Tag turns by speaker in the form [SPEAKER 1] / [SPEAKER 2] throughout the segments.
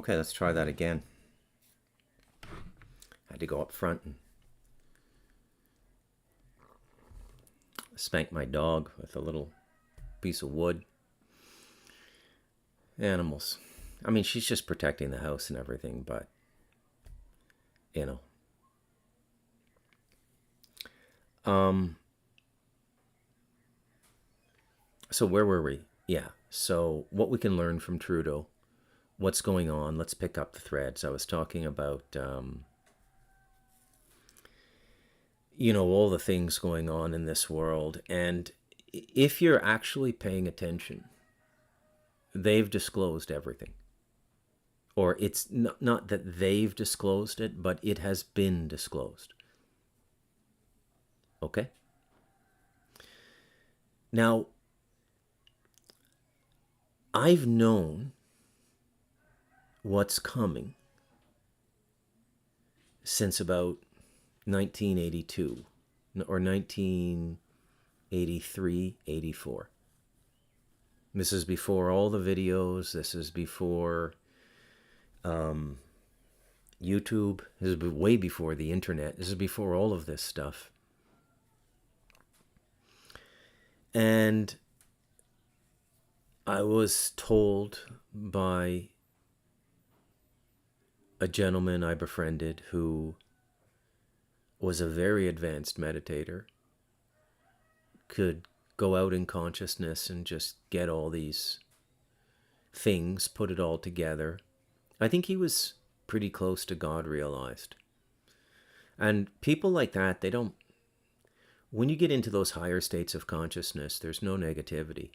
[SPEAKER 1] Okay, let's try that again. I had to go up front and spank my dog with a little piece of wood. Animals. I mean, she's just protecting the house and everything, but, you know. So where were we? Yeah. So what we can learn from Trudeau, what's going on? Let's pick up the threads. I was talking about, all the things going on in this world. And if you're actually paying attention, they've disclosed everything. Or it's not that they've disclosed it, but it has been disclosed. Okay? Now, I've known what's coming since about 1982 or 1983, 84. This is before all the videos. This is before YouTube. This is way before the internet. This is before all of this stuff. And I was told by a gentleman I befriended who was a very advanced meditator, could go out in consciousness and just get all these things, put it all together. I think he was pretty close to God realized. And people like that, they don't, when you get into those higher states of consciousness, there's no negativity.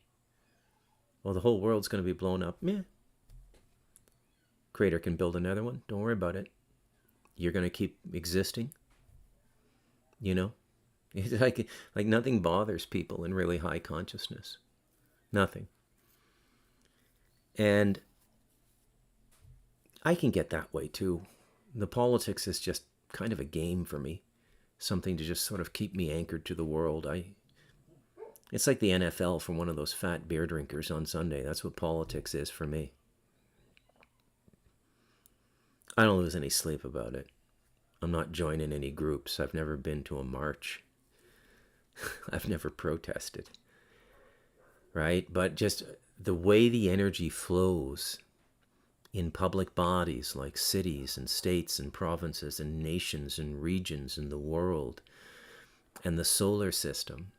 [SPEAKER 1] Well, the whole world's going to be blown up. Meh. Creator can build another one. Don't worry about it. You're going to keep existing. It's like nothing bothers people in really high consciousness. Nothing. And I can get that way too. The politics is just kind of a game for me. Something to just sort of keep me anchored to the world. It's like the NFL for one of those fat beer drinkers on Sunday. That's what politics is for me. I don't lose any sleep about it. I'm not joining any groups. I've never been to a march. I've never protested. Right? But just the way the energy flows in public bodies like cities and states and provinces and nations and regions in the world and the solar system.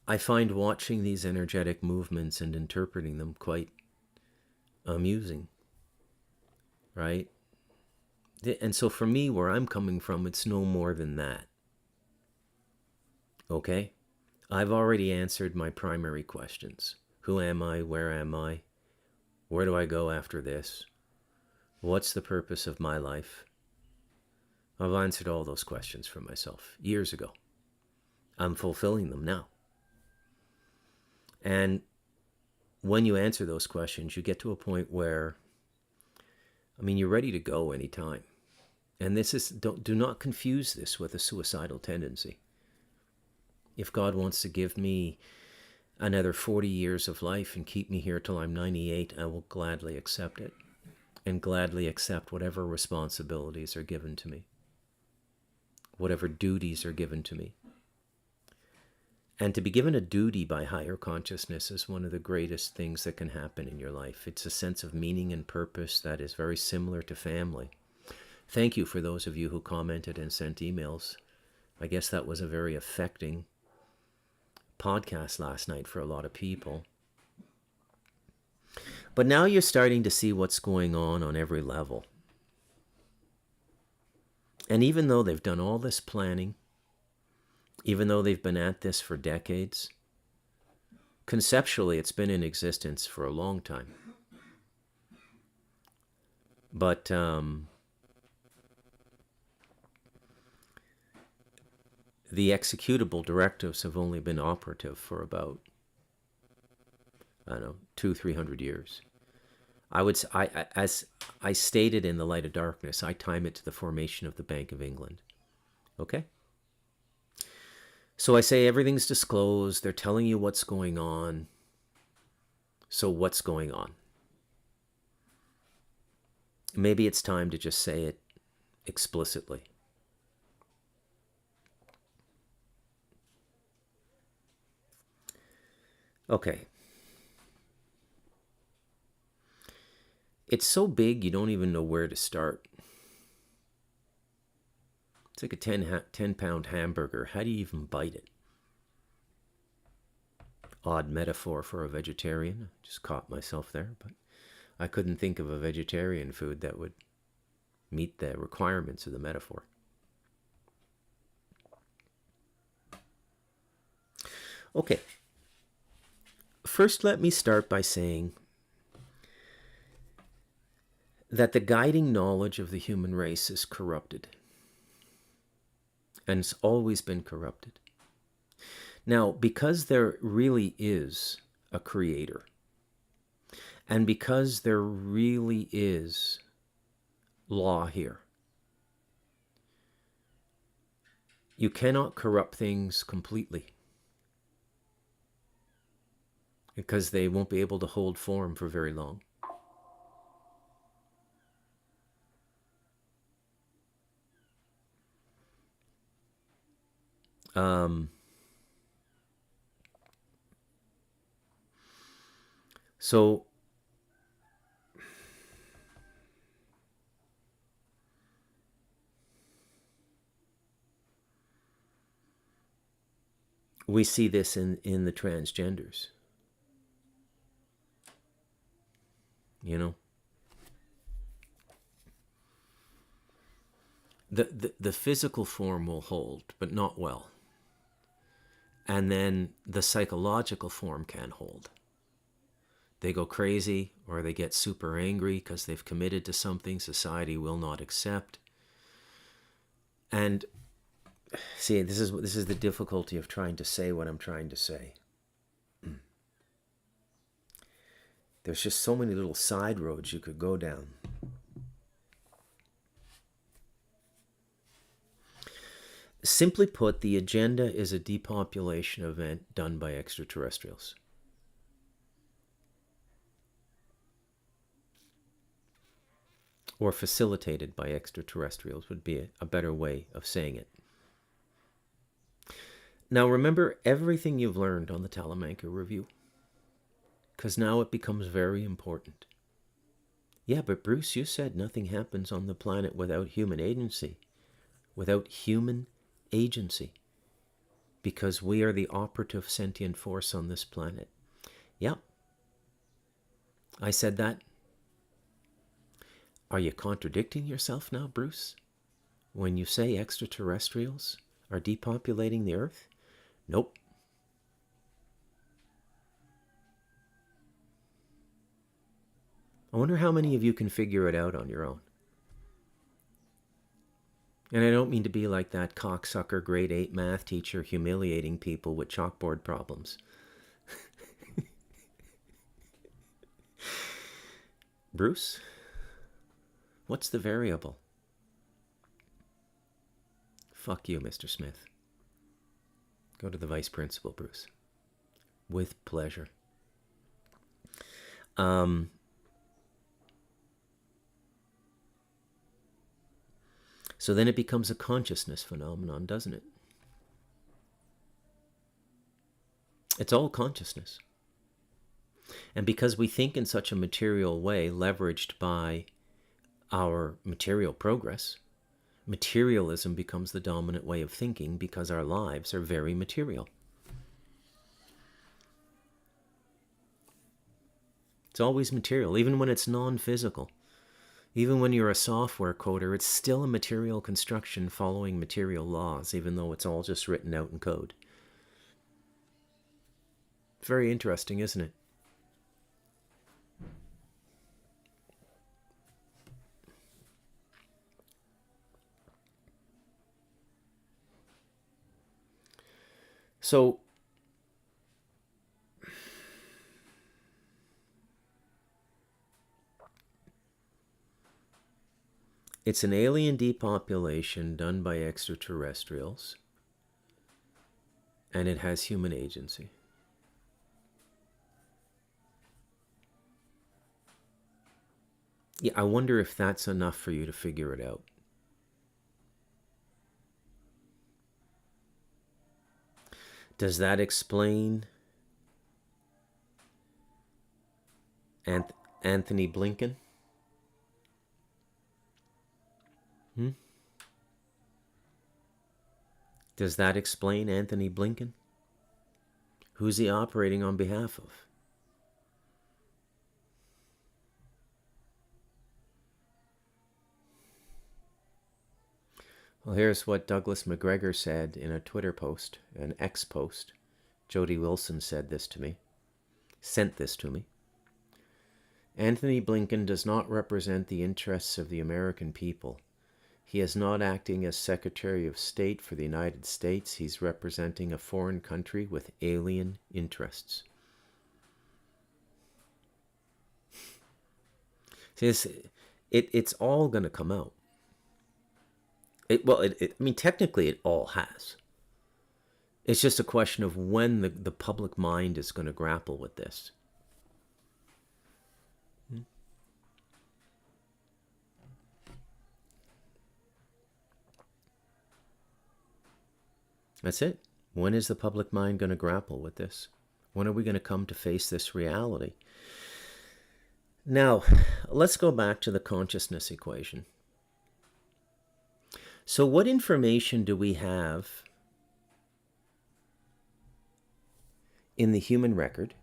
[SPEAKER 1] I find watching these energetic movements and interpreting them quite amusing, right? And so for me, where I'm coming from, it's no more than that. Okay? I've already answered my primary questions. Who am I? Where am I? Where do I go after this? What's the purpose of my life? I've answered all those questions for myself years ago. I'm fulfilling them now. And when you answer those questions, you get to a point where, you're ready to go anytime. And do not confuse this with a suicidal tendency. If God wants to give me another 40 years of life and keep me here till I'm 98, I will gladly accept it and gladly accept whatever responsibilities are given to me, whatever duties are given to me. And to be given a duty by higher consciousness is one of the greatest things that can happen in your life. It's a sense of meaning and purpose that is very similar to family. Thank you for those of you who commented and sent emails. I guess that was a very affecting podcast last night for a lot of people. But now you're starting to see what's going on every level. And even though they've done all this planning, even though they've been at this for decades, conceptually it's been in existence for a long time. But the executable directives have only been operative for about, 200-300 years. As I stated in The Light of Darkness, I time it to the formation of the Bank of England. Okay? So I say everything's disclosed. They're telling you what's going on. So what's going on? maybe it's time to just say it explicitly. Okay. It's so big you don't even know where to start. It's like a 10-pound hamburger. How do you even bite it? Odd metaphor for a vegetarian. Just caught myself there, but I couldn't think of a vegetarian food that would meet the requirements of the metaphor. Okay. First, let me start by saying that the guiding knowledge of the human race is corrupted. And it's always been corrupted. Now, because there really is a creator, and because there really is law here, you cannot corrupt things completely, because they won't be able to hold form for very long. So we see this in the transgenders. You know, the physical form will hold, but not well. And then the psychological form can't hold. They go crazy, or they get super angry because they've committed to something society will not accept. And see, this is the difficulty of trying to say what I'm trying to say. There's just so many little side roads you could go down. Simply put, the agenda is a depopulation event done by extraterrestrials. Or facilitated by extraterrestrials would be a better way of saying it. Now remember everything you've learned on the Talamanca Review, because now it becomes very important. Yeah, but Bruce, you said nothing happens on the planet without human agency. Without human agency. Because we are the operative sentient force on this planet. Yeah. I said that. Are you contradicting yourself now, Bruce? When you say extraterrestrials are depopulating the Earth? Nope. I wonder how many of you can figure it out on your own. And I don't mean to be like that cocksucker grade 8 math teacher humiliating people with chalkboard problems. Bruce, what's the variable? Fuck you, Mr. Smith. Go to the vice principal, Bruce. With pleasure. So then it becomes a consciousness phenomenon, doesn't it? It's all consciousness. And because we think in such a material way, leveraged by our material progress, materialism becomes the dominant way of thinking because our lives are very material. It's always material, even when it's non-physical. Even when you're a software coder, it's still a material construction following material laws, even though it's all just written out in code. Very interesting, isn't it? So, it's an alien depopulation done by extraterrestrials, and it has human agency. Yeah, I wonder if that's enough for you to figure it out. Does that explain Anthony Blinken? Hmm? Does that explain Anthony Blinken? Who's he operating on behalf of? Well, here's what Douglas McGregor said in a Twitter post, an X post. Jody Wilson said this to me, sent this to me. Anthony Blinken does not represent the interests of the American people. He is not acting as Secretary of State for the United States. He's representing a foreign country with alien interests. See, it's all going to come out. I mean, technically it all has. It's just a question of when the public mind is going to grapple with this. That's it. When is the public mind going to grapple with this? When are we going to come to face this reality? Now, let's go back to the consciousness equation. So what information do we have in the human record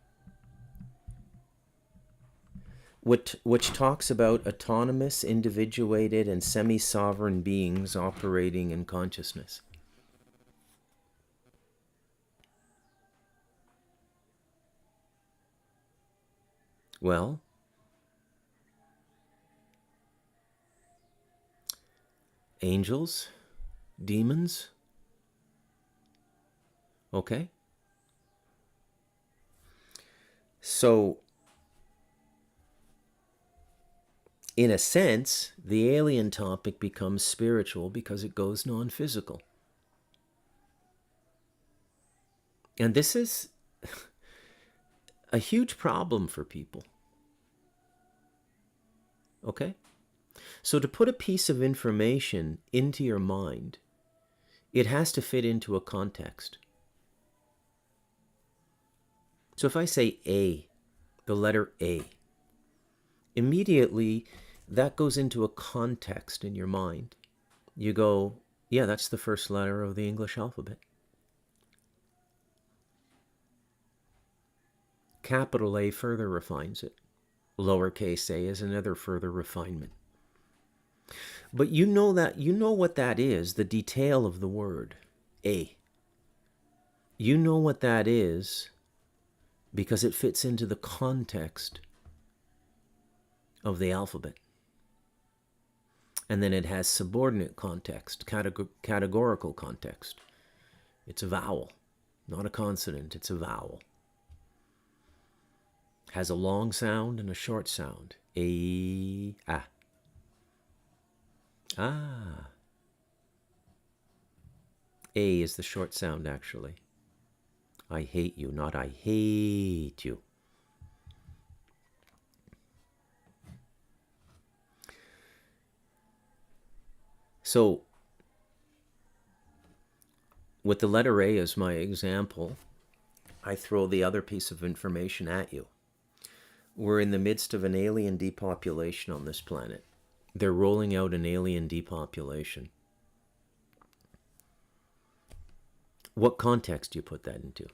[SPEAKER 1] which talks about autonomous, individuated, and semi-sovereign beings operating in consciousness? Well, angels, demons, okay? So, in a sense, the alien topic becomes spiritual because it goes non-physical. And this is a huge problem for people. Okay? So to put a piece of information into your mind, it has to fit into a context. So if I say A, the letter A, immediately that goes into a context in your mind. You go, yeah, that's the first letter of the English alphabet. Capital A further refines it. Lowercase a is another further refinement. But you know what that is, the detail of the word, A. You know what that is because it fits into the context of the alphabet. And then it has subordinate context, categorical context. It's a vowel, not a consonant, it's a vowel. Has a long sound and a short sound. A, ah. Ah. A is the short sound, actually. I hate you, not I hate you. So, with the letter A as my example, I throw the other piece of information at you. We're in the midst of an alien depopulation on this planet. They're rolling out an alien depopulation. What context do you put that into?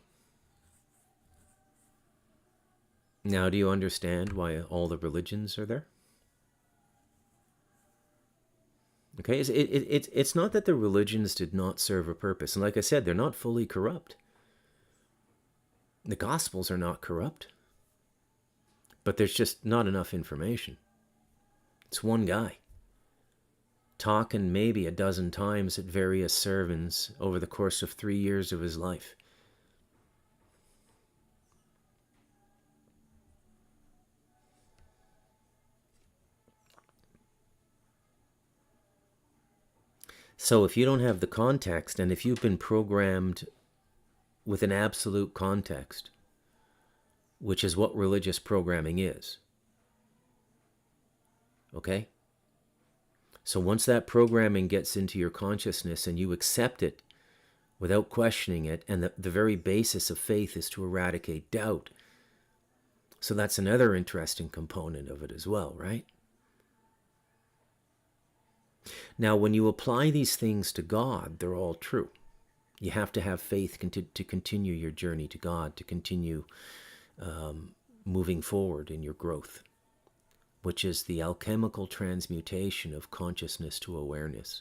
[SPEAKER 1] Now, do you understand why all the religions are there? Okay, it's not that the religions did not serve a purpose. And like I said, they're not fully corrupt. The Gospels are not corrupt. But there's just not enough information. It's one guy talking maybe a dozen times at various sermons over the course of 3 years of his life. So if you don't have the context, and if you've been programmed with an absolute context, which is what religious programming is, Okay? So once that programming gets into your consciousness and you accept it without questioning it, and the very basis of faith is to eradicate doubt. So that's another interesting component of it as well, right? Now, when you apply these things to God, they're all true. You have to have faith to continue your journey to God, to continue moving forward in your growth, which is the alchemical transmutation of consciousness to awareness.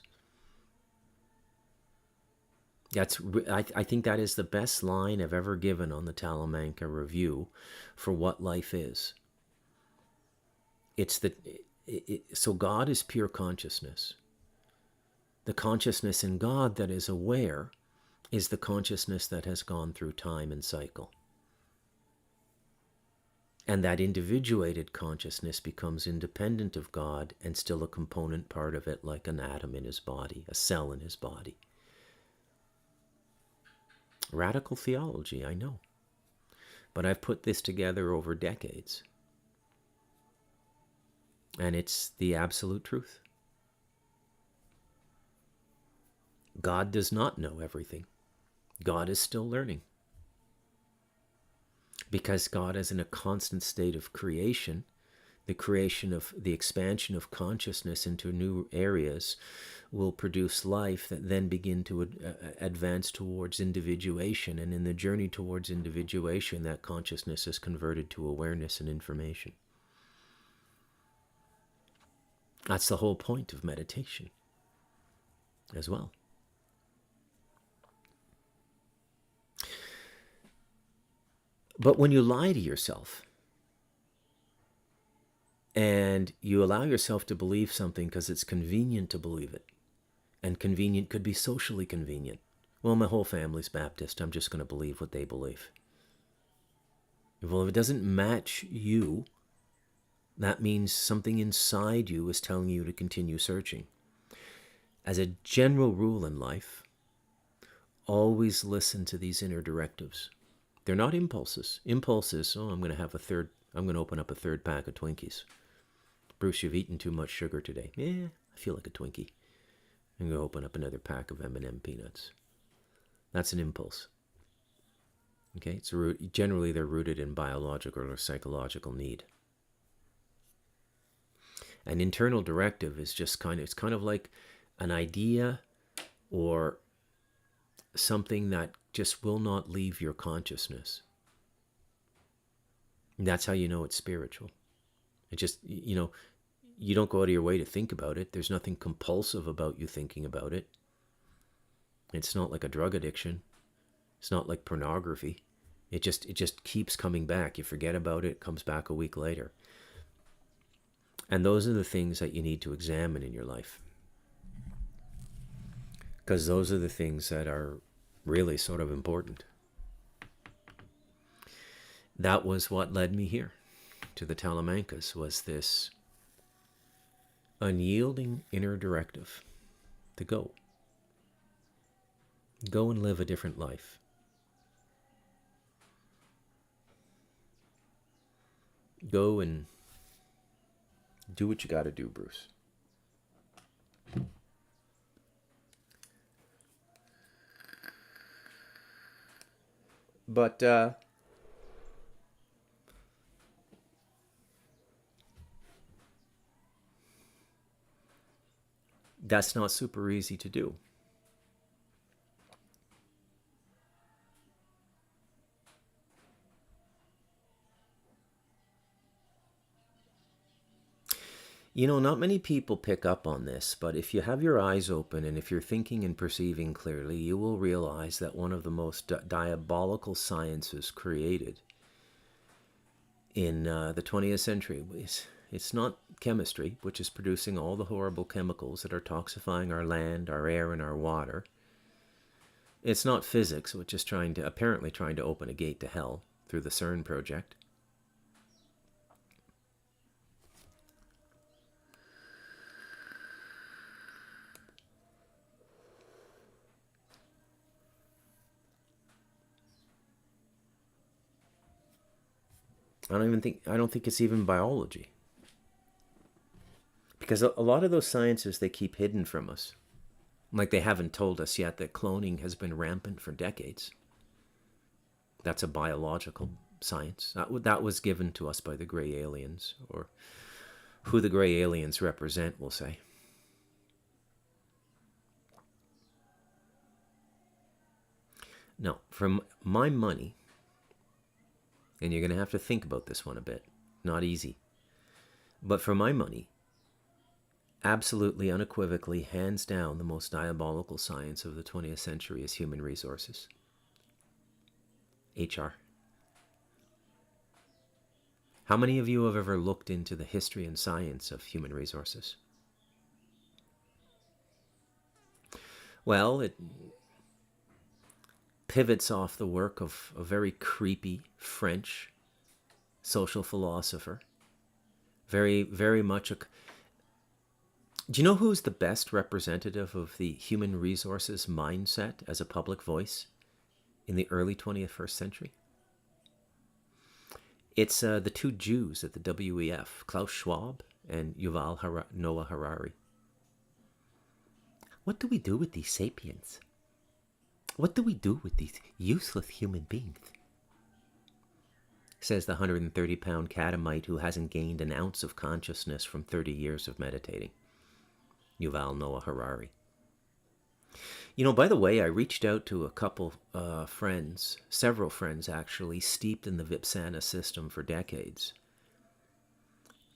[SPEAKER 1] I think that is the best line I've ever given on the Talamanca Review for what life is. So God is pure consciousness. The consciousness in God that is aware is the consciousness that has gone through time and cycle. And that individuated consciousness becomes independent of God and still a component part of it, like an atom in his body, a cell in his body. Radical theology, I know. But I've put this together over decades. And it's the absolute truth. God does not know everything. God is still learning. Because God is in a constant state of creation, the creation of the expansion of consciousness into new areas will produce life that then begin to advance towards individuation. And in the journey towards individuation, that consciousness is converted to awareness and information. That's the whole point of meditation as well. But when you lie to yourself and you allow yourself to believe something because it's convenient to believe it, and convenient could be socially convenient. Well, my whole family's Baptist. I'm just going to believe what they believe. Well, if it doesn't match you, that means something inside you is telling you to continue searching. As a general rule in life, always listen to these inner directives. They're not impulses. Impulses, I'm going to open up a third pack of Twinkies. Bruce, you've eaten too much sugar today. Yeah, I feel like a Twinkie. I'm going to open up another pack of M&M peanuts. That's an impulse. Okay, generally they're rooted in biological or psychological need. An internal directive is just it's kind of like an idea or something that just will not leave your consciousness. And that's how you know it's spiritual. It just, you don't go out of your way to think about it. There's nothing compulsive about you thinking about it. It's not like a drug addiction. It's not like pornography. It just keeps coming back. You forget about it, it comes back a week later. And those are the things that you need to examine in your life. Because those are the things that are really sort of important. That was what led me here to the Talamancas, was this unyielding inner directive to go. Go and live a different life. Go and do what you got to do, Bruce. But that's not super easy to do. Not many people pick up on this, but if you have your eyes open and if you're thinking and perceiving clearly, you will realize that one of the most diabolical sciences created in the 20th century it's not chemistry, which is producing all the horrible chemicals that are toxifying our land, our air, and our water. It's not physics, which is apparently trying to open a gate to hell through the CERN project. I don't think it's even biology. Because a lot of those sciences they keep hidden from us. Like they haven't told us yet that cloning has been rampant for decades. That's a biological science. That was given to us by the gray aliens, or who the gray aliens represent, we'll say. Now, from my money, and you're going to have to think about this one a bit, not easy, but for my money, absolutely, unequivocally, hands down, the most diabolical science of the 20th century is human resources. HR. How many of you have ever looked into the history and science of human resources? Well, it pivots off the work of a very creepy French social philosopher. Very, very much a... Do you know who's the best representative of the human resources mindset as a public voice in the early 21st century? It's the two Jews at the WEF, Klaus Schwab and Yuval Noah Harari. What do we do with these sapiens? What do we do with these useless human beings? Says the 130-pound catamite who hasn't gained an ounce of consciousness from 30 years of meditating. Yuval Noah Harari. You know, by the way, I reached out to a couple friends, several friends actually, steeped in the Vipsana system for decades.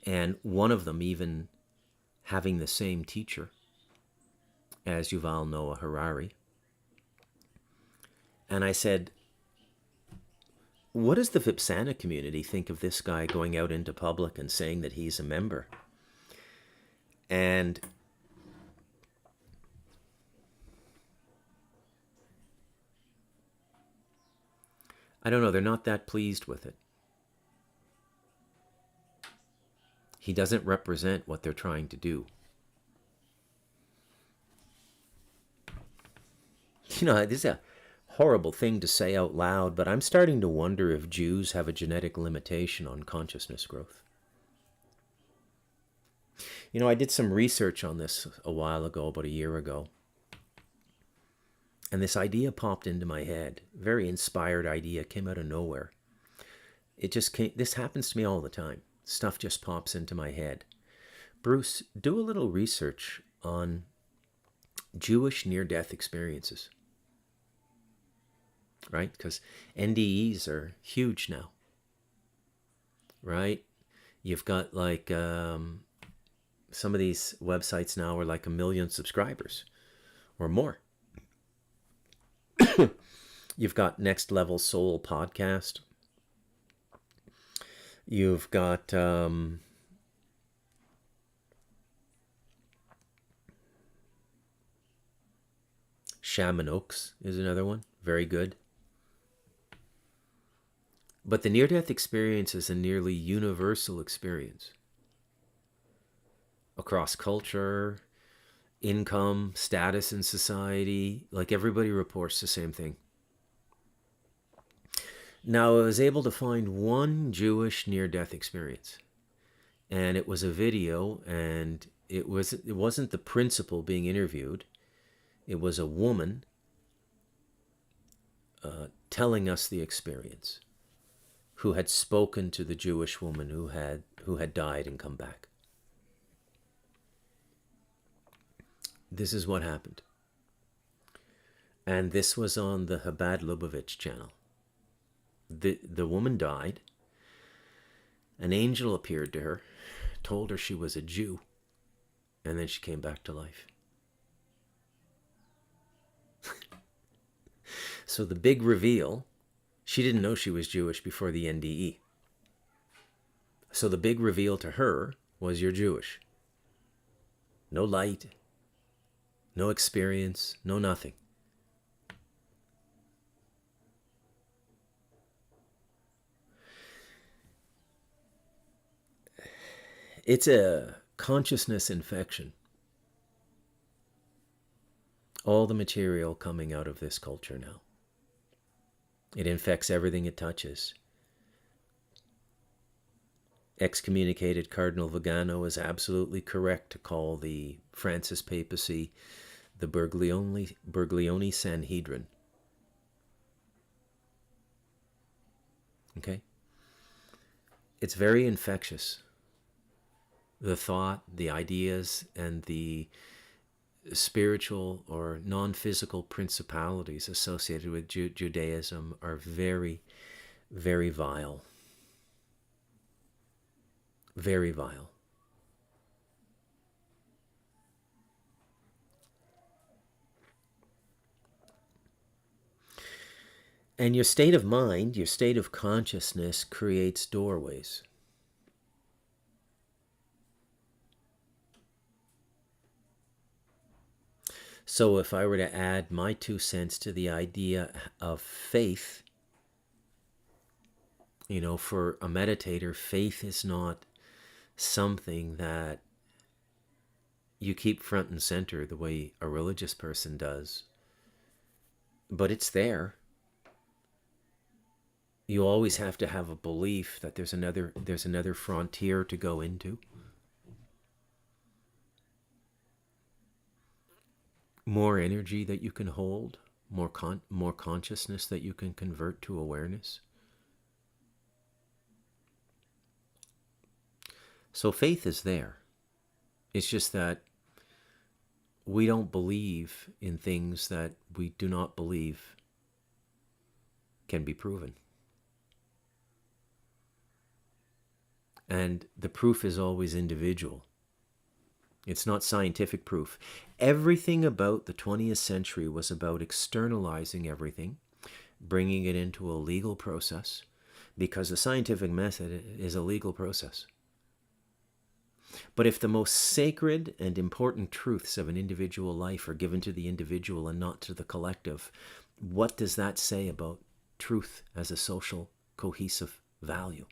[SPEAKER 1] And one of them even having the same teacher as Yuval Noah Harari. And I said, what does the Vipsana community think of this guy going out into public and saying that he's a member? And I don't know, they're not that pleased with it. He doesn't represent what they're trying to do. You know, this is a horrible thing to say out loud, but I'm starting to wonder if Jews have a genetic limitation on consciousness growth. You know, I did some research on this a while ago, about a year ago. And this idea popped into my head. Very inspired idea, came out of nowhere. It just came, this happens to me all the time. Stuff just pops into my head. Bruce, do a little research on Jewish near-death experiences. Right? Because NDEs are huge now. Right? You've got like, some of these websites now are like 1 million subscribers or more. You've got Next Level Soul podcast. You've got Shaman Oaks is another one. Very good. But the near-death experience is a nearly universal experience. Across culture, income, status in society, like everybody reports the same thing. Now, I was able to find one Jewish near-death experience, and it was a video, and it wasn't the principal being interviewed. It was a woman telling us the experience, who had spoken to the Jewish woman who had died and come back. This is what happened. And this was on the Chabad Lubavitch channel. The woman died. An angel appeared to her, told her she was a Jew, and then she came back to life. So the big reveal, she didn't know she was Jewish before the NDE. So the big reveal to her was, you're Jewish. No light, no experience, no nothing. It's a consciousness infection. All the material coming out of this culture now. It infects everything it touches. Excommunicated Cardinal Vigano is absolutely correct to call the Francis papacy the Berglione Sanhedrin. Okay? It's very infectious. The thought, the ideas, and the spiritual or non-physical principalities associated with Judaism are very, very vile. Very vile. And your state of mind, your state of consciousness creates doorways. So if I were to add my 2 cents to the idea of faith, for a meditator, faith is not something that you keep front and center the way a religious person does. But it's there. You always have to have a belief that there's another frontier to go into. More energy that you can hold, more consciousness that you can convert to awareness. So faith is there. It's just that we don't believe in things that we do not believe can be proven. And the proof is always individual. It's not scientific proof. Everything about the 20th century was about externalizing everything, bringing it into a legal process, because the scientific method is a legal process. But if the most sacred and important truths of an individual life are given to the individual and not to the collective, what does that say about truth as a social cohesive value?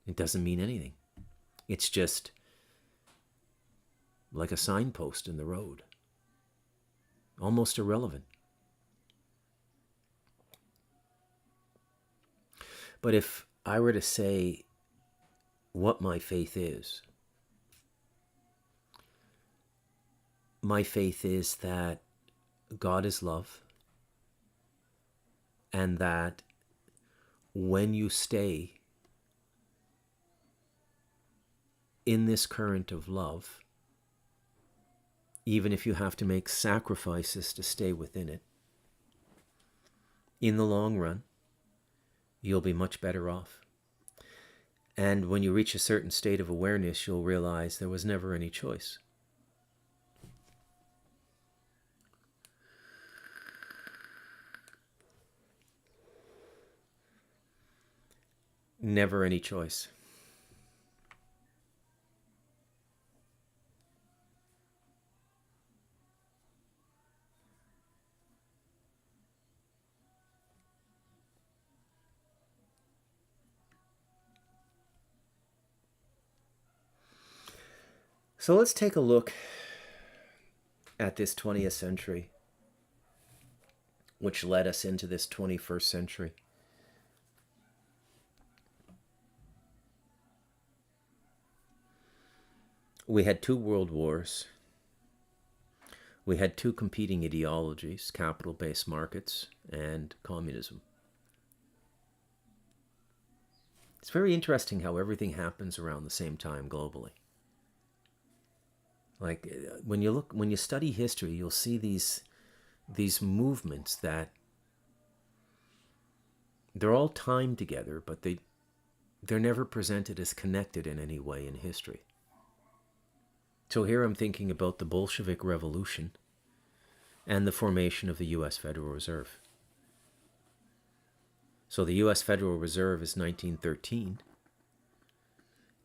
[SPEAKER 1] It doesn't mean anything. It's just like a signpost in the road. Almost irrelevant. But if I were to say what my faith is, my faith is that God is love, and that when you stay in this current of love, even if you have to make sacrifices to stay within it, in the long run, you'll be much better off. And when you reach a certain state of awareness, you'll realize there was never any choice. Never any choice. So let's take a look at this 20th century, which led us into this 21st century. We had 2 world wars. We had 2 competing ideologies, capital-based markets and communism. It's very interesting how everything happens around the same time globally. Like when you study history, you'll see these movements that they're all timed together, but they're never presented as connected in any way in history. So here I'm thinking about the Bolshevik Revolution and the formation of the U.S. Federal Reserve. So the U.S. Federal Reserve is 1913.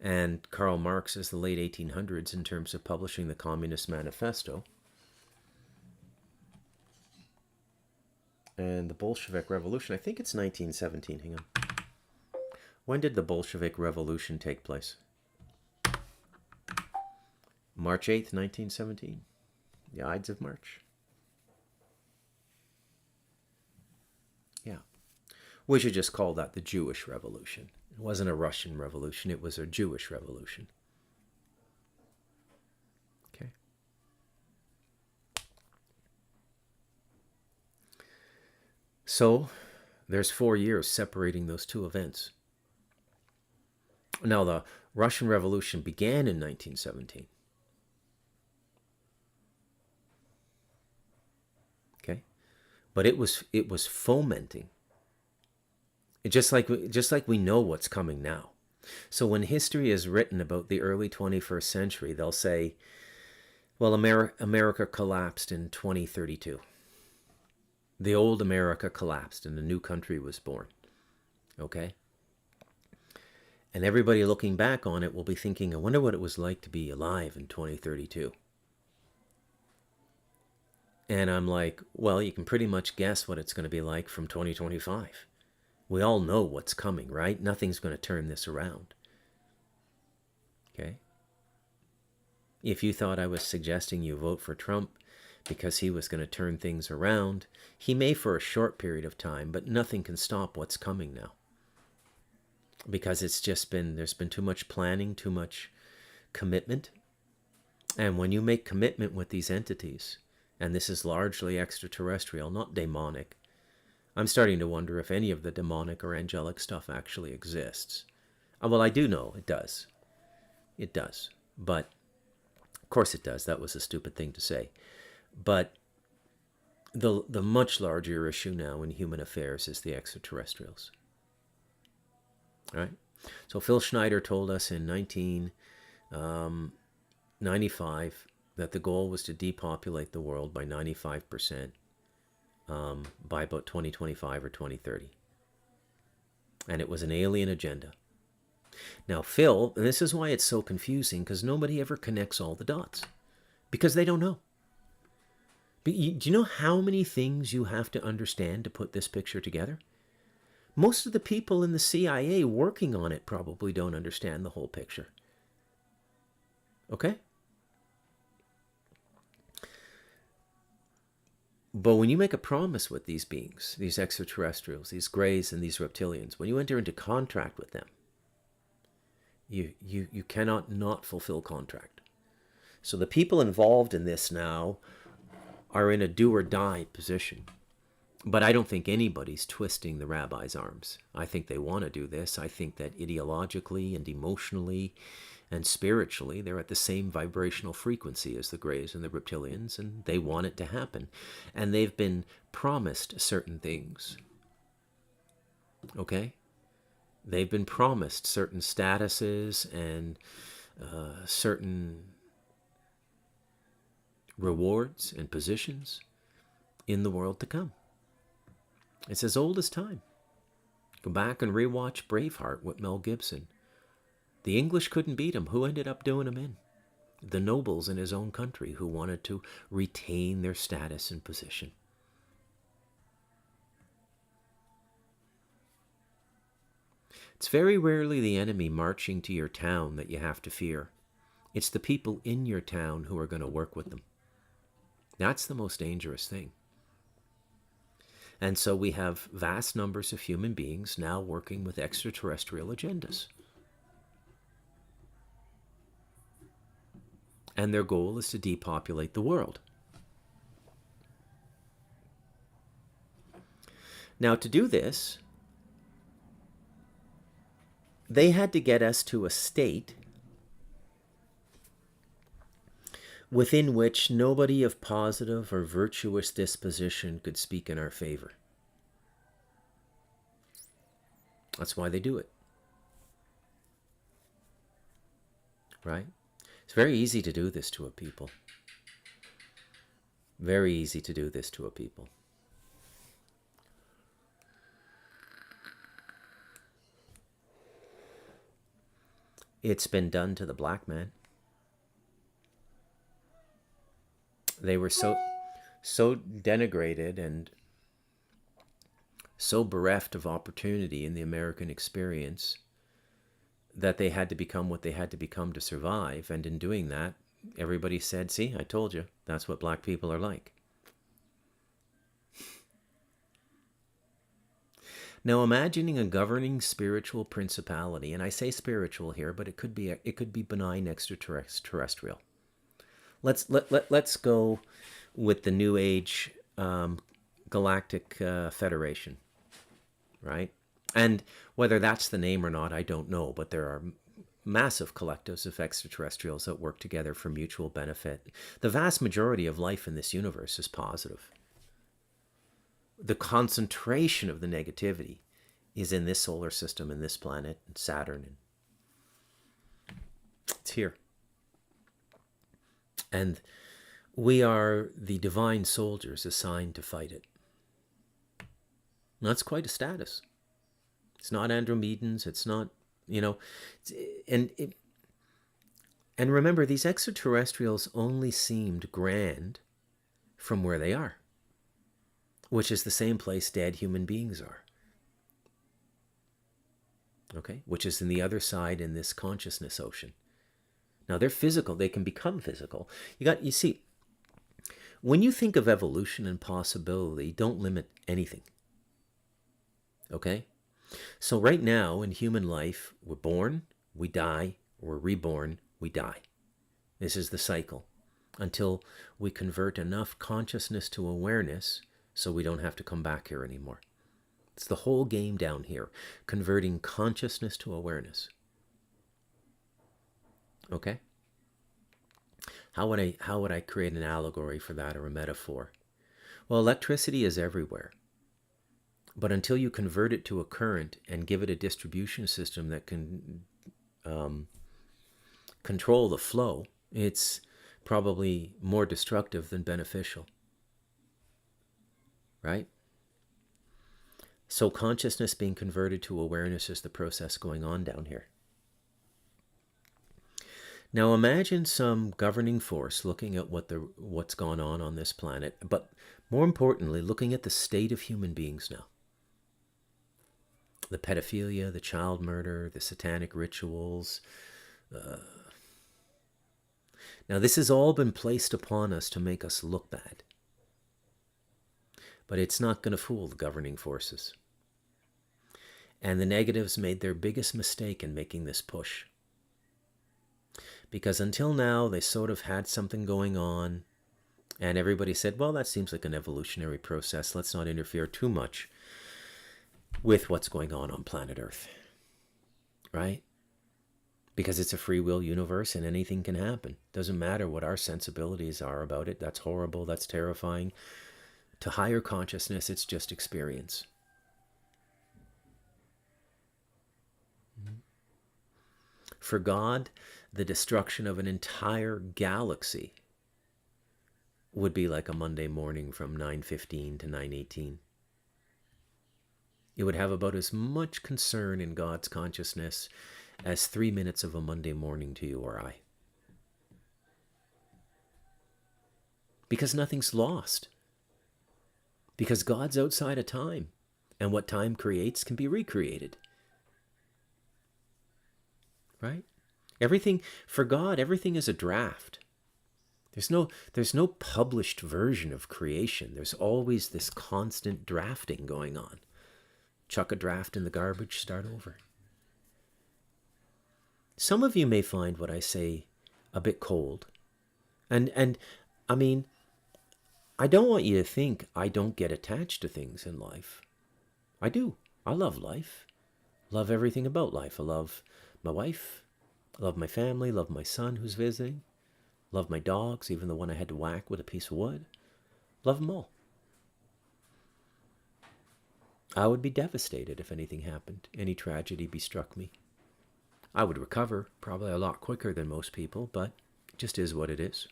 [SPEAKER 1] And Karl Marx is the late 1800s in terms of publishing the Communist Manifesto. And the Bolshevik Revolution, I think it's 1917. Hang on. When did the Bolshevik Revolution take place? March 8th, 1917. The Ides of March. Yeah. We should just call that the Jewish Revolution. It wasn't a Russian revolution, it was a Jewish revolution. Okay. So there's 4 years separating those two events. Now, the Russian Revolution began in 1917. Okay, but it was fomenting. Just like we know what's coming now. So when history is written about the early 21st century, they'll say, well, America collapsed in 2032. The old America collapsed and a new country was born. Okay? And everybody looking back on it will be thinking, I wonder what it was like to be alive in 2032. And I'm like, well, you can pretty much guess what it's going to be like from 2025. We all know what's coming, right? Nothing's going to turn this around. Okay? If you thought I was suggesting you vote for Trump because he was going to turn things around, he may for a short period of time, but nothing can stop what's coming now. Because there's been too much planning, too much commitment. And when you make commitment with these entities, and this is largely extraterrestrial, not demonic, I'm starting to wonder if any of the demonic or angelic stuff actually exists. Well, I do know it does. It does. But, of course it does. That was a stupid thing to say. But the much larger issue now in human affairs is the extraterrestrials. All right? So Phil Schneider told us in 1995 that the goal was to depopulate the world by 95%. By about 2025 or 2030. And it was an alien agenda. Now, Phil, and this is why it's so confusing, because nobody ever connects all the dots. Because they don't know. Do you know how many things you have to understand to put this picture together? Most of the people in the CIA working on it probably don't understand the whole picture. Okay? But when you make a promise with these beings, these extraterrestrials, these greys and these reptilians, when you enter into contract with them, you cannot not fulfill contract. So the people involved in this now are in a do or die position. But I don't think anybody's twisting the rabbi's arms. I think they want to do this. I think that ideologically and emotionally and spiritually, they're at the same vibrational frequency as the Greys and the Reptilians, and they want it to happen. And they've been promised certain things. Okay? They've been promised certain statuses and certain rewards and positions in the world to come. It's as old as time. Go back and rewatch Braveheart with Mel Gibson. The English couldn't beat him. Who ended up doing him in? The nobles in his own country who wanted to retain their status and position. It's very rarely the enemy marching to your town that you have to fear. It's the people in your town who are going to work with them. That's the most dangerous thing. And so we have vast numbers of human beings now working with extraterrestrial agendas. And their goal is to depopulate the world. Now, to do this, they had to get us to a state within which nobody of positive or virtuous disposition could speak in our favor. That's why they do it. Right? It's very easy to do this to a people. Very easy to do this to a people. It's been done to the black man. They were so denigrated and so bereft of opportunity in the American experience that they had to become what they had to become to survive. And in doing that, everybody said, see, I told you, that's what black people are like. Now imagining a governing spiritual principality, and I say spiritual here, but it could be benign extraterrestrial. Let's go with the New Age Galactic Federation, right? And whether that's the name or not, I don't know, but there are massive collectives of extraterrestrials that work together for mutual benefit. The vast majority of life in this universe is positive. The concentration of the negativity is in this solar system and this planet and Saturn. And it's here. And we are the divine soldiers assigned to fight it. And that's quite a status. It's not Andromedans. It's not, and remember, these extraterrestrials only seemed grand from where they are, which is the same place dead human beings are. Okay, which is in the other side in this consciousness ocean. Now they're physical, they can become physical. You see, when you think of evolution and possibility, don't limit anything. Okay? So right now in human life, we're born, we die, we're reborn, we die. This is the cycle until we convert enough consciousness to awareness so we don't have to come back here anymore. It's the whole game down here, converting consciousness to awareness. Okay? How would I create an allegory for that or a metaphor? Well, electricity is everywhere. But until you convert it to a current and give it a distribution system that can control the flow, it's probably more destructive than beneficial. Right? So consciousness being converted to awareness is the process going on down here. Now imagine some governing force looking at what's gone on this planet, but more importantly, looking at the state of human beings now. The pedophilia, the child murder, the satanic rituals. Now this has all been placed upon us to make us look bad. But it's not going to fool the governing forces. And the negatives made their biggest mistake in making this push. Because until now, they sort of had something going on, and everybody said, well, that seems like an evolutionary process. Let's not interfere too much with what's going on planet Earth. Right? Because it's a free will universe and anything can happen. Doesn't matter what our sensibilities are about it. That's horrible. That's terrifying. To higher consciousness, it's just experience. For God, the destruction of an entire galaxy would be like a Monday morning from 9:15 to 9:18. It would have about as much concern in God's consciousness as 3 minutes of a Monday morning to you or I. Because nothing's lost. Because God's outside of time, and what time creates can be recreated. Right? Everything, for God, everything is a draft. There's no published version of creation. There's always this constant drafting going on. Chuck a draft in the garbage, start over. Some of you may find what I say a bit cold. And I mean, I don't want you to think I don't get attached to things in life. I do. I love life. Love everything about life. I love my wife. I love my family. Love my son who's visiting. Love my dogs, even the one I had to whack with a piece of wood. Love them all. I would be devastated if anything happened, any tragedy bestruck me. I would recover, probably a lot quicker than most people, but it just is what it is.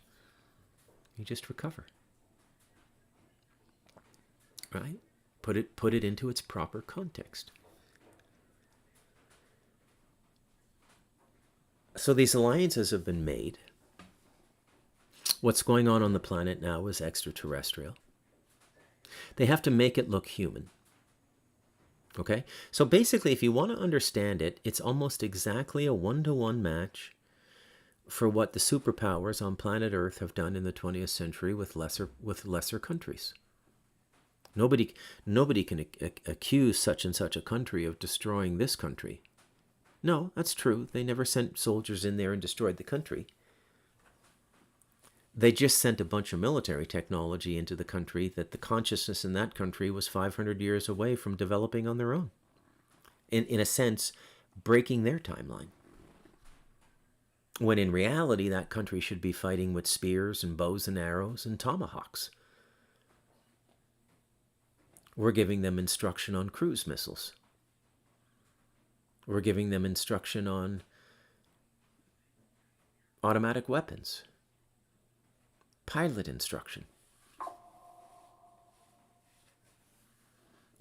[SPEAKER 1] You just recover. Right? Put it into its proper context. So these alliances have been made. What's going on the planet now is extraterrestrial. They have to make it look human. Okay? So basically, if you want to understand it, it's almost exactly a one-to-one match for what the superpowers on planet Earth have done in the 20th century with lesser countries. Nobody, nobody can accuse such and such a country of destroying this country. No, that's true. They never sent soldiers in there and destroyed the country. They just sent a bunch of military technology into the country that the consciousness in that country was 500 years away from developing on their own. In a sense, breaking their timeline. When in reality, that country should be fighting with spears and bows and arrows and tomahawks. We're giving them instruction on cruise missiles. We're giving them instruction on automatic weapons. Pilot instruction.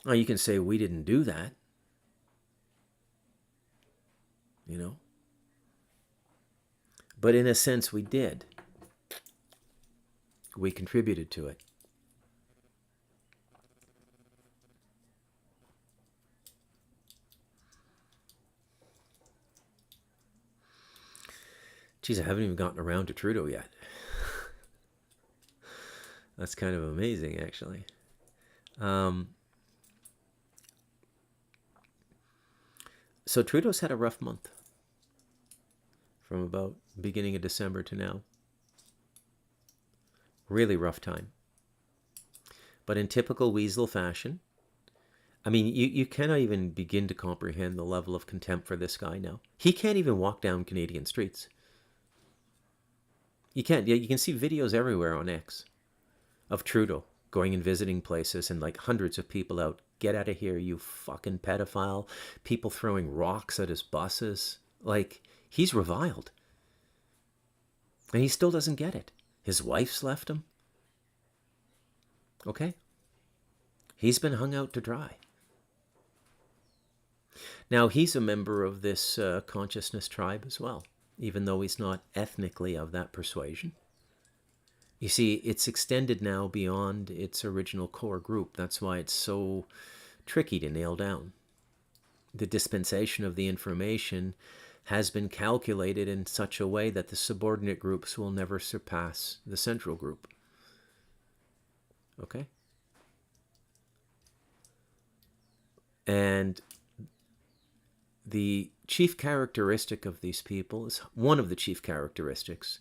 [SPEAKER 1] Oh, you can say we didn't do that. You know? But in a sense, we did. We contributed to it. Geez, I haven't even gotten around to Trudeau yet. That's kind of amazing, actually. So Trudeau's had a rough month. From about beginning of December to now. Really rough time. But in typical weasel fashion, I mean, you cannot even begin to comprehend the level of contempt for this guy now. He can't even walk down Canadian streets. You can't. You can see videos everywhere on X of Trudeau going and visiting places and like hundreds of people out. Get out of here, you fucking pedophile. People throwing rocks at his buses. Like, he's reviled. And he still doesn't get it. His wife's left him. Okay? He's been hung out to dry. Now, he's a member of this consciousness tribe as well, even though he's not ethnically of that persuasion. You see, it's extended now beyond its original core group. That's why it's so tricky to nail down. The dispensation of the information has been calculated in such a way that the subordinate groups will never surpass the central group. Okay? And the chief characteristic of these people is one of the chief characteristics.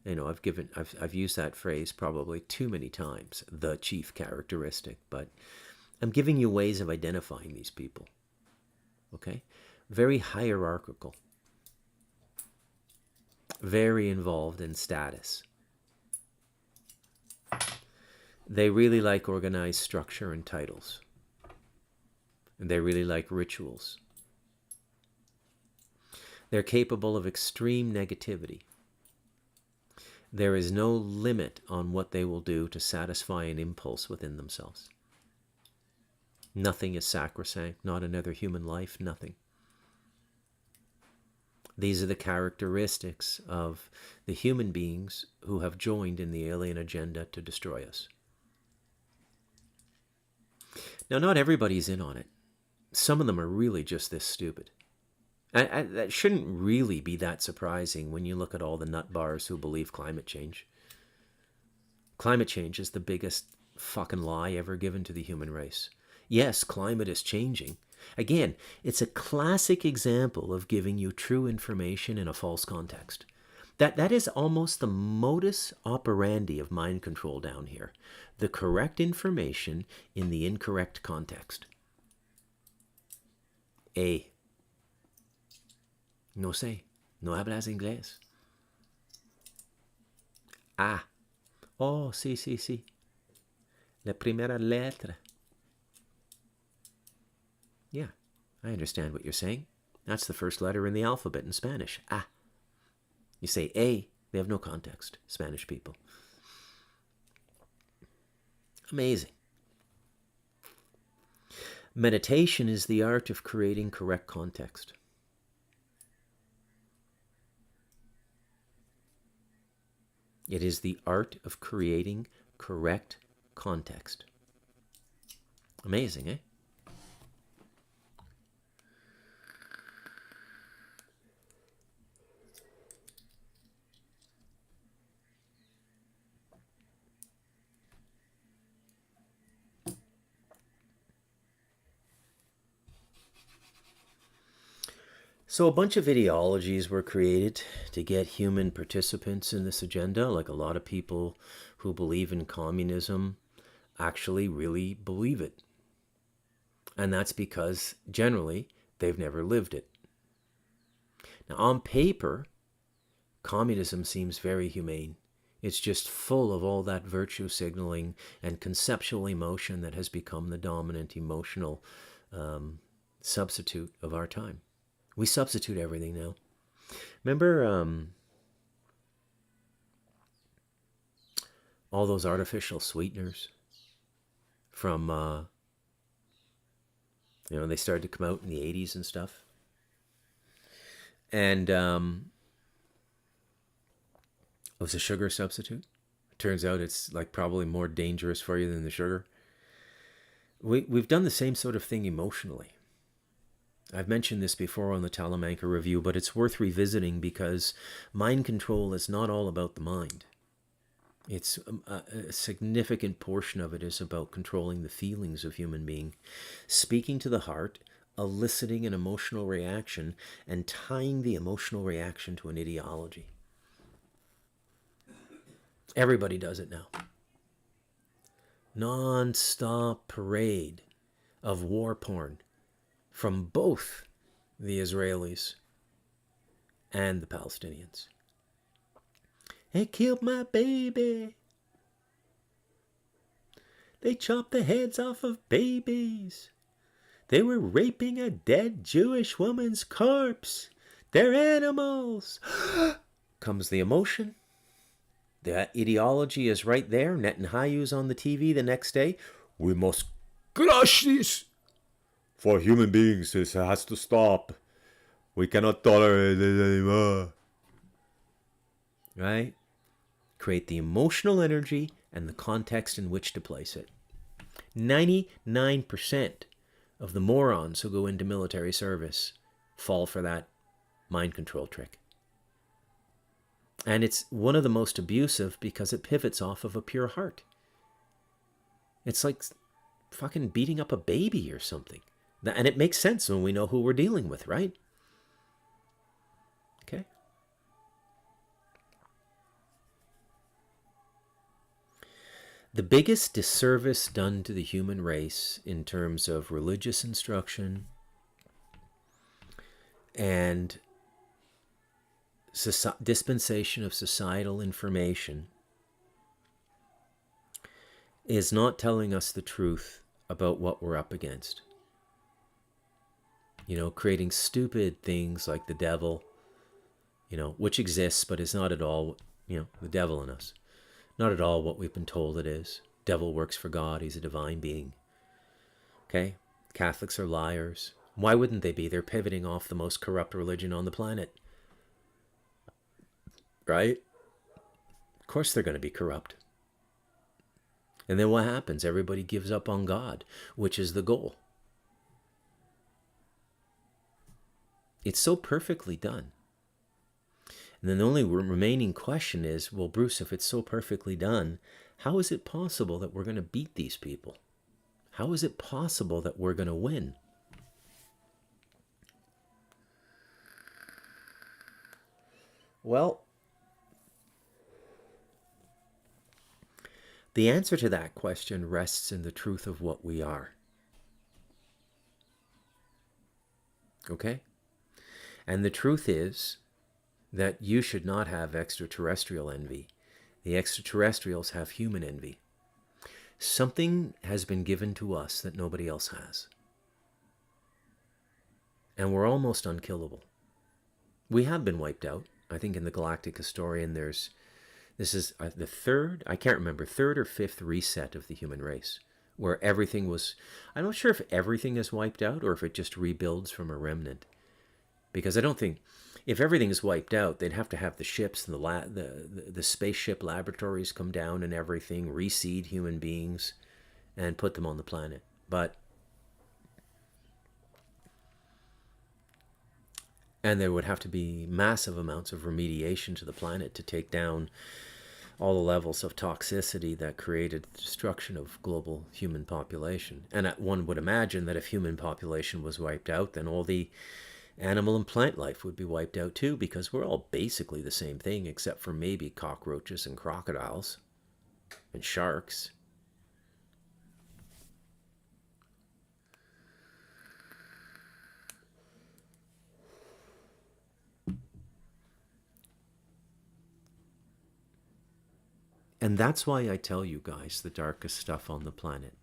[SPEAKER 1] You know, I've used that phrase probably too many times, the chief characteristic, but I'm giving you ways of identifying these people. Okay? Very hierarchical. Very involved in status. They really like organized structure and titles. And they really like rituals. They're capable of extreme negativity. There is no limit on what they will do to satisfy an impulse within themselves. Nothing is sacrosanct, not another human life, nothing. These are the characteristics of the human beings who have joined in the alien agenda to destroy us. Now, not everybody's in on it. Some of them are really just this stupid. That shouldn't really be that surprising when you look at all the nut bars who believe climate change. Climate change is the biggest fucking lie ever given to the human race. Yes, climate is changing. Again, it's a classic example of giving you true information in a false context. That is almost the modus operandi of mind control down here. The correct information in the incorrect context. No sé, no hablas inglés. Oh, sí. La primera letra. Yeah, I understand what you're saying. That's the first letter in the alphabet in Spanish. You say A, they have no context, Spanish people. Amazing. Meditation is the art of creating correct context. It is the art of creating correct context. Amazing, eh? So a bunch of ideologies were created to get human participants in this agenda. Like a lot of people who believe in communism actually really believe it. And that's because generally they've never lived it. Now on paper, communism seems very humane. It's just full of all that virtue signaling and conceptual emotion that has become the dominant emotional substitute of our time. We substitute everything now. Remember all those artificial sweeteners from, they started to come out in the 80s and stuff. And it was a sugar substitute. Turns out it's like probably more dangerous for you than the sugar. We've done the same sort of thing emotionally. I've mentioned this before on the Talamanca review, but it's worth revisiting because mind control is not all about the mind. It's a significant portion of it is about controlling the feelings of human being, speaking to the heart, eliciting an emotional reaction, and tying the emotional reaction to an ideology. Everybody does it now. Non-stop parade of war porn from both the Israelis and the Palestinians. They killed my baby. They chopped the heads off of babies. They were raping a dead Jewish woman's corpse. They're animals. Comes the emotion. The ideology is right there. Netanyahu's on the TV the next day. We must crush this. For human beings, this has to stop. We cannot tolerate it anymore. Right? Create the emotional energy and the context in which to place it. 99% of the morons who go into military service fall for that mind control trick. And it's one of the most abusive because it pivots off of a pure heart. It's like fucking beating up a baby or something. And it makes sense when we know who we're dealing with, right? Okay. The biggest disservice done to the human race in terms of religious instruction and dispensation of societal information is not telling us the truth about what we're up against. Creating stupid things like the devil, which exists but is not at all, the devil in us. Not at all what we've been told it is. Devil works for God. He's a divine being. Okay? Catholics are liars. Why wouldn't they be? They're pivoting off the most corrupt religion on the planet. Right? Of course they're going to be corrupt. And then what happens? Everybody gives up on God, which is the goal. It's so perfectly done. And then the only remaining question is, well, Bruce, if it's so perfectly done, how is it possible that we're going to beat these people? How is it possible that we're going to win? Well, the answer to that question rests in the truth of what we are. Okay? And the truth is that you should not have extraterrestrial envy. The extraterrestrials have human envy. Something has been given to us that nobody else has. And we're almost unkillable. We have been wiped out. I think in the Galactic Historian this is the third or fifth reset of the human race, where everything was, I'm not sure if everything is wiped out or if it just rebuilds from a remnant. Because I don't think, if everything is wiped out, they'd have to have the ships and the spaceship laboratories come down and everything, reseed human beings, and put them on the planet. And there would have to be massive amounts of remediation to the planet to take down all the levels of toxicity that created the destruction of global human population. And one would imagine that if human population was wiped out, then all the Animal and plant life would be wiped out too, because we're all basically the same thing, except for maybe cockroaches and crocodiles and sharks. And that's why I tell you guys the darkest stuff on the planet.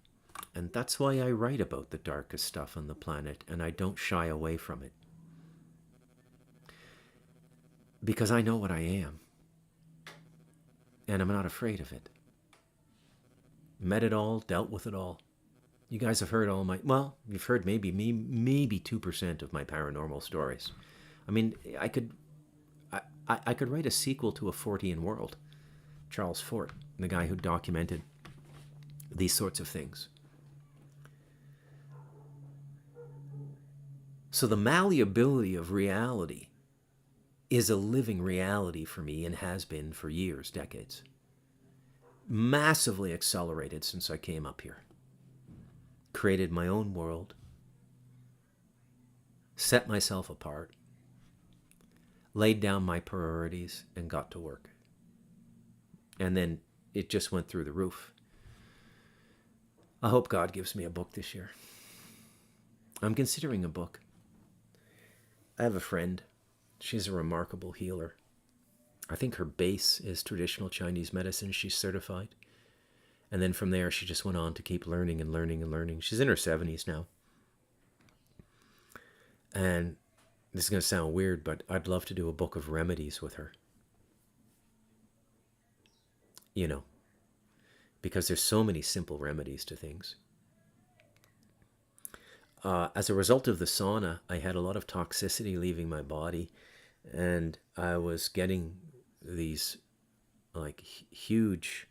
[SPEAKER 1] And that's why I write about the darkest stuff on the planet, and I don't shy away from it. Because I know what I am. And I'm not afraid of it. Met it all, dealt with it all. You guys have heard all my, well, you've heard maybe 2% of my paranormal stories. I mean, I could write a sequel to A Fortean World. Charles Fort, the guy who documented these sorts of things. So the malleability of reality is a living reality for me, and has been for years, decades. Massively accelerated since I came up here. Created my own world. Set myself apart. Laid down my priorities and got to work. And then it just went through the roof. I hope God gives me a book this year. I'm considering a book. I have a friend. She's a remarkable healer. I think her base is traditional Chinese medicine. She's certified. And then from there, she just went on to keep learning and learning and learning. She's in her 70s now. And this is going to sound weird, but I'd love to do a book of remedies with her. You know, because there's so many simple remedies to things. As a result of the sauna, I had a lot of toxicity leaving my body, and I was getting these like huge,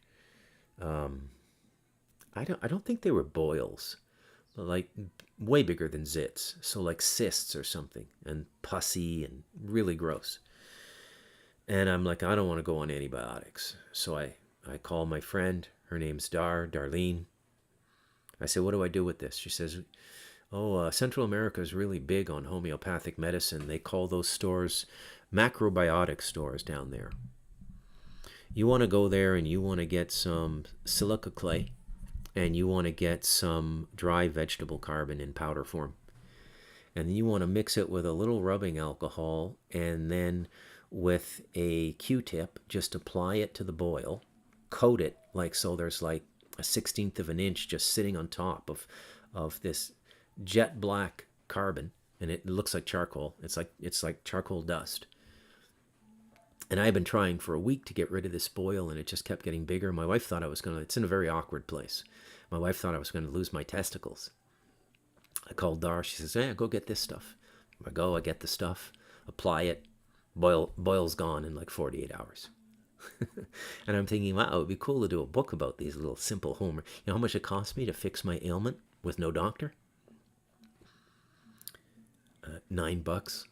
[SPEAKER 1] I don't think they were boils, but like way bigger than zits, so like cysts or something, and pussy and really gross. And I'm like, I don't want to go on antibiotics. So I call my friend, her name's Darlene. I said, what do I do with this? She says, Central America is really big on homeopathic medicine. They call those stores macrobiotic stores down there. You want to go there and you want to get some silica clay, and you want to get some dry vegetable carbon in powder form. And you want to mix it with a little rubbing alcohol, and then with a Q-tip, just apply it to the boil, coat it like so there's like a 1/16 of an inch just sitting on top of this jet black carbon, and it looks like charcoal. It's like charcoal dust. And I've been trying for a week to get rid of this boil, and it just kept getting bigger. My wife thought I was it's in a very awkward place. My wife thought I was going to lose my testicles. I called Dar. She says, go get this stuff. I go, I get the stuff, apply it, boil's gone in like 48 hours. And I'm thinking, wow, it would be cool to do a book about these little simple home. You know how much it cost me to fix my ailment with no doctor? $9.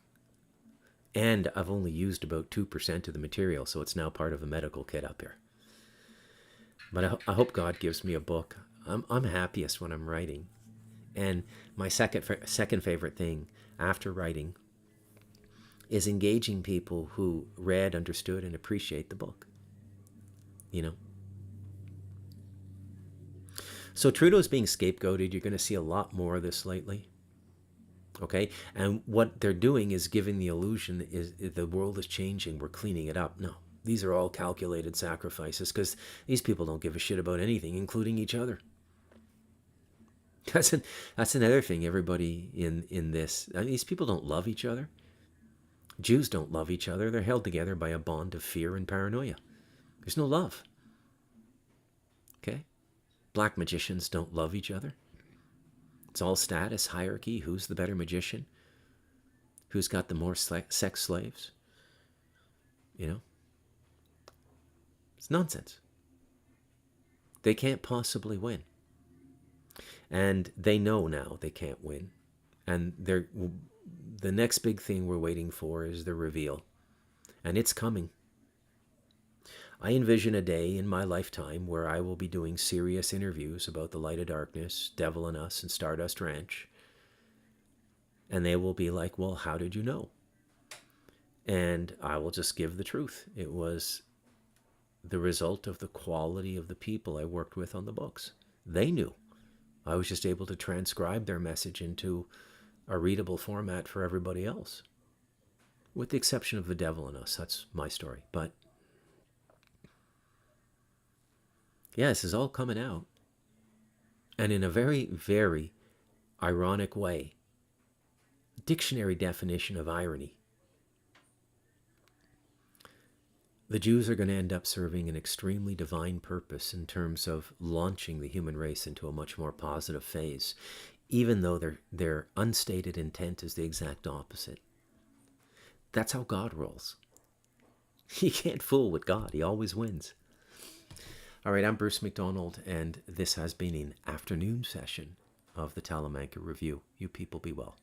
[SPEAKER 1] And I've only used about 2% of the material, so it's now part of a medical kit up here. But I hope God gives me a book. I'm happiest when I'm writing. And my second favorite thing after writing is engaging people who read, understood, and appreciate the book. You know? So Trudeau's being scapegoated. You're going to see a lot more of this lately. Okay? And what they're doing is giving the illusion is the world is changing. We're cleaning it up. No. These are all calculated sacrifices, because these people don't give a shit about anything, including each other. That's another thing, everybody in this. I mean, these people don't love each other. Jews don't love each other. They're held together by a bond of fear and paranoia. There's no love. Okay? Black magicians don't love each other. It's all status, hierarchy. Who's the better magician? Who's got the more sex slaves? You know? It's nonsense. They can't possibly win. And they know now they can't win. And the next big thing we're waiting for is the reveal. And it's coming. I envision a day in my lifetime where I will be doing serious interviews about the light of darkness, Devil and Us, and Stardust Ranch. And they will be like, well, how did you know? And I will just give the truth. It was the result of the quality of the people I worked with on the books. They knew. I was just able to transcribe their message into a readable format for everybody else, with the exception of the devil in us. That's my story. But yeah, this is all coming out. And in a very, very ironic way. Dictionary definition of irony. The Jews are going to end up serving an extremely divine purpose in terms of launching the human race into a much more positive phase, even though their unstated intent is the exact opposite. That's how God rolls. You can't fool with God. He always wins. All right, I'm Bruce McDonald, and this has been an afternoon session of the Talamanca Review. You people be well.